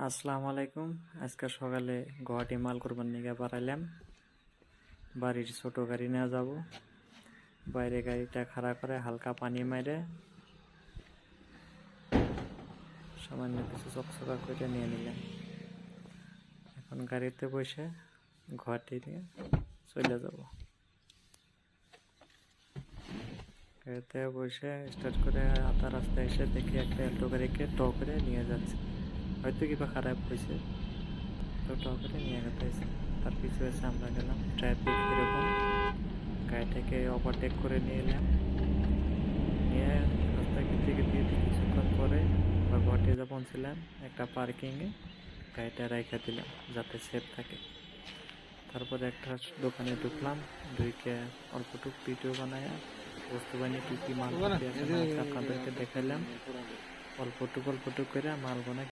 আসসালামু আলাইকুম। আজকে সকালে গুয়াহাটি মাল করবার নিয়ে বাড়াইলাম। বাড়ির ছোট গাড়ি নিয়ে যাব। বাইরে গাড়িটা খাড়া করে হালকা পানি মাইরে সামান্য কিছু চকচকা করে নিয়ে নিলাম। এখন গাড়িতে বসে গুয়াহাটি নিয়ে চলে যাব। গাড়িতে বসে স্টার্ট করে আধা রাস্তায় এসে দেখি একটা অ্যাল্টো গাড়িকে টো করে নিয়ে যাচ্ছে। হয়তো কিবা খারাপ হয়েছে, তো টো করে নিয়ে গেছে। তার পিছু এসে আমরা গেলাম। ট্রাফিক এরকম, গাড়িটাকে ওভারটেক করে নিয়ে এলাম। নিয়ে রাস্তায় গেতে গেতে কিছুক্ষণ পরে আমরা গুয়াহাটি যা পৌঁছলাম, একটা পার্কিংয়ে গাড়িটা রেখে দিলাম যাতে সেফ থাকে। তারপরে একটা দোকানে ঢুকলাম, ঢুকে অল্পটুক ভিডিও বানায় বস্তু বানিয়ে কী কী মাল আছে আপনাদেরকে দেখালাম। অল্পটুক করে মাল বানায়